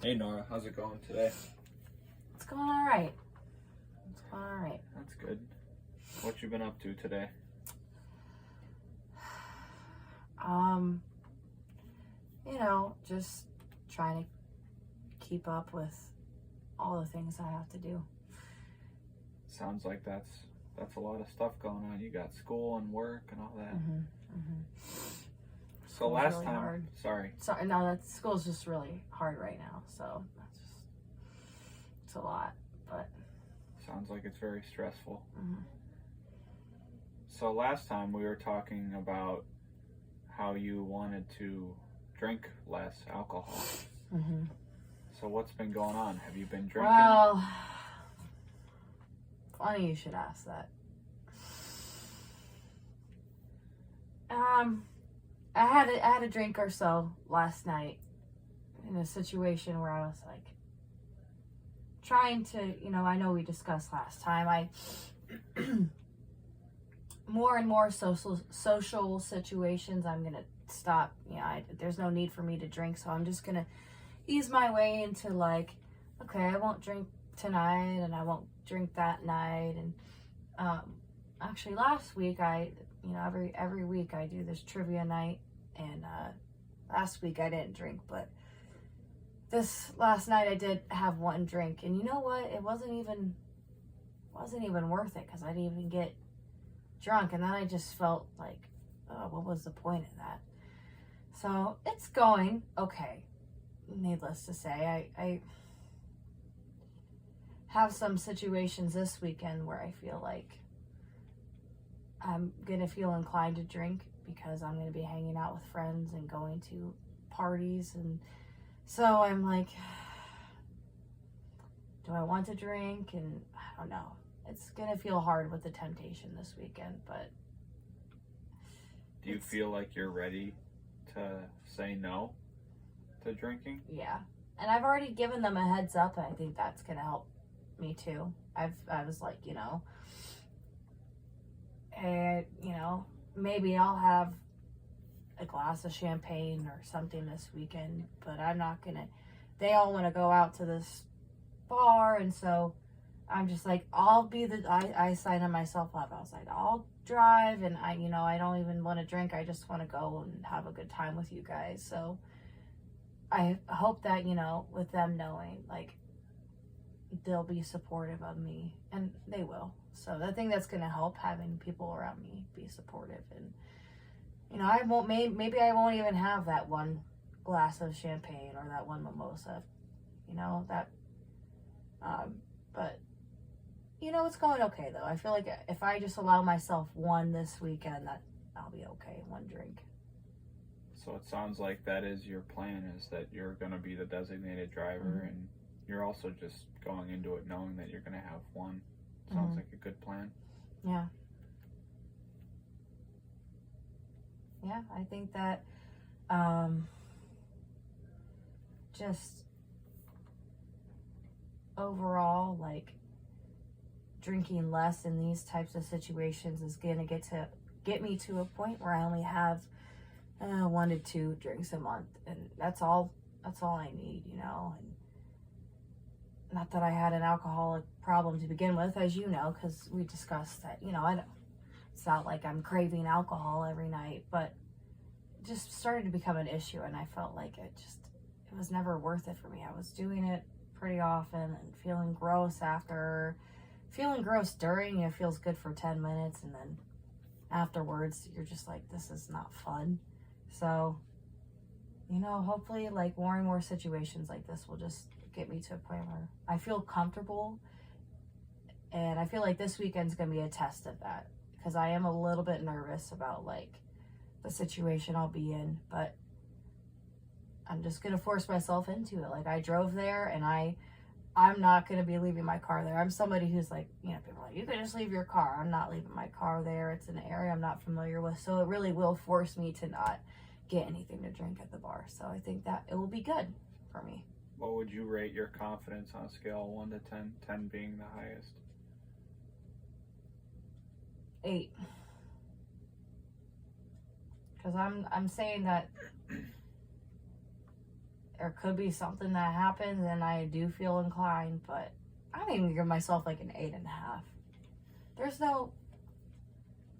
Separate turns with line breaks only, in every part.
Hey Nora, how's it going today?
It's going all right. It's going all right.
That's good. What you been up to today?
Um, just trying to keep up with all the things I have to do.
Sounds like that's a lot of stuff going on. You got school and work and all that. So
School's
last
really
time,
hard.
sorry.
Sorry, no, that school's just really hard right now. So it's a lot, but
Sounds like it's very stressful.
mhm.
So last time we were talking about how you wanted to drink less alcohol. So what's been going on? Have you been drinking?
Well, funny you should ask that. I had a drink or so last night in a situation where I was like trying to, I know we discussed last time. I more and more social situations, I'm gonna stop. There's no need for me to drink, so I'm just gonna ease my way into like, okay, I won't drink tonight, and I won't drink that night. And actually, last week every week I do this trivia night, and last week I didn't drink, but this last night I did have one drink, and you know what? It wasn't even worth it because I didn't even get drunk, and then I just felt like, oh, what was the point of that? So it's going okay. Needless to say, I have some situations this weekend where I feel like I'm gonna feel inclined to drink because I'm gonna be hanging out with friends and going to parties, and so I'm like, do I want to drink? And I don't know. It's gonna feel hard with the temptation this weekend, but
Do you feel like you're ready to say no to drinking?
yeah. And I've already given them a heads up, and I think that's gonna help me too. I was like, hey, maybe I'll have a glass of champagne or something this weekend, but I'm not gonna. They all want to go out to this bar, and so I'm just like, I signed myself up. I was like, I'll drive, and I don't even want to drink. I just want to go and have a good time with you guys. So I hope that, with them knowing, like, they'll be supportive of me, and they will. So I think that's going to help, having people around me be supportive. And, I won't, maybe I won't even have that one glass of champagne or that one mimosa, but it's going okay though. I feel like if I just allow myself one this weekend, that I'll be okay. One drink.
So it sounds like that is your plan, is that you're going to be the designated driver, and you're also just going into it knowing that you're going to have one. Sounds like a good plan.
Yeah. Yeah, I think that just overall, like, drinking less in these types of situations is gonna get me to a point where I only have 1 to 2 drinks a month, and that's all I need, And not that I had an alcoholic problem to begin with, as you know, because we discussed that. It's not like I'm craving alcohol every night, but it just started to become an issue, and I felt like it was never worth it for me. I was doing it pretty often and feeling gross after. Feeling gross during, it feels good for 10 minutes, and then afterwards you're just like, this is not fun. So, hopefully, like, more and more situations like this will just get me to a point where I feel comfortable. And I feel like this weekend's gonna be a test of that, because I am a little bit nervous about, like, the situation I'll be in, but I'm just gonna force myself into it. Like, I drove there, and I'm not going to be leaving my car there. I'm somebody who's like, people are like, you can just leave your car. I'm not leaving my car there. It's an area I'm not familiar with. So it really will force me to not get anything to drink at the bar. So I think that it will be good for me.
What would you rate your confidence on a scale of 1 to 10, 10 being the highest?
8. Because I'm saying that there could be something that happens and I do feel inclined, but I don't even give myself like an 8.5.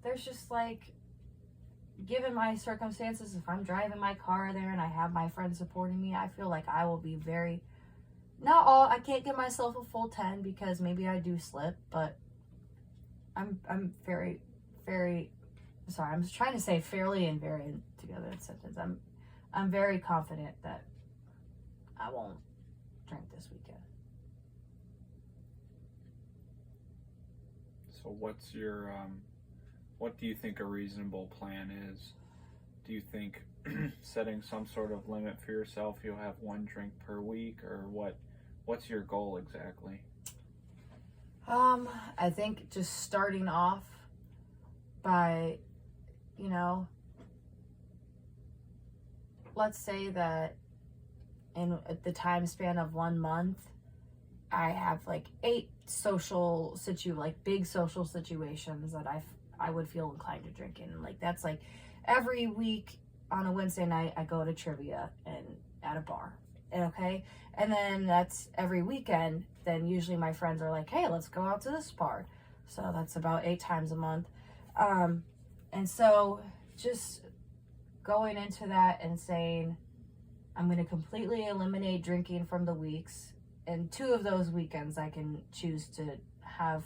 There's just like, given my circumstances, if I'm driving my car there and I have my friends supporting me, I feel like I will be very, not all, I can't give myself a full 10 because maybe I do slip, but I'm very, very, sorry, I'm just trying to say fairly and very together in a sentence. I'm very confident that I won't drink this weekend.
So what's your, what do you think a reasonable plan is? Do you think setting some sort of limit for yourself, you'll have 1 drink per week, or what's your goal exactly?
I think just starting off by, let's say that in the time span of 1 month, I have like 8 big social situations that I would feel inclined to drink in. Like that's like every week on a Wednesday night I go to trivia and at a bar. Okay? And then that's every weekend, then usually my friends are like, hey, let's go out to this bar. So that's about 8 times a month. And so just going into that and saying, I'm going to completely eliminate drinking from the weeks. And 2 of those weekends I can choose to have,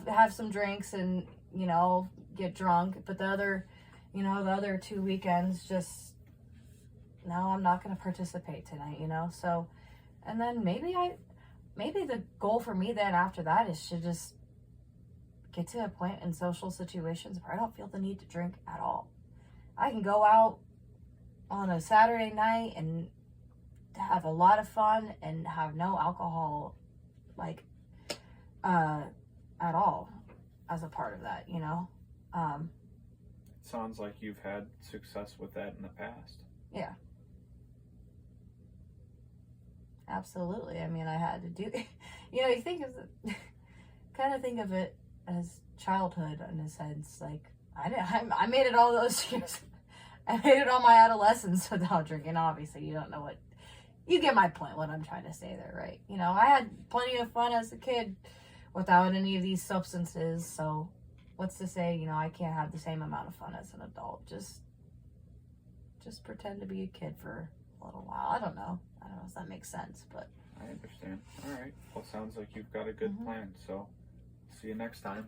have some drinks and, get drunk. But the other 2 weekends, just, no, I'm not going to participate tonight, So, and then maybe the goal for me then after that is to just get to a point in social situations where I don't feel the need to drink at all. I can go out on a Saturday night and have a lot of fun and have no alcohol, like, at all as a part of that,
It sounds like you've had success with that in the past.
Yeah. Absolutely. I mean, I had to do, you think of it, kind of think of it as childhood in a sense. Like, I made it all those years. I made it all my adolescence without drinking. Obviously, you don't know what, you get my point, what I'm trying to say there, right? I had plenty of fun as a kid without any of these substances. So what's to say, I can't have the same amount of fun as an adult. Just pretend to be a kid for a little while. I don't know if that makes sense, but
I understand. All right. Well, it sounds like you've got a good plan. So see you next time.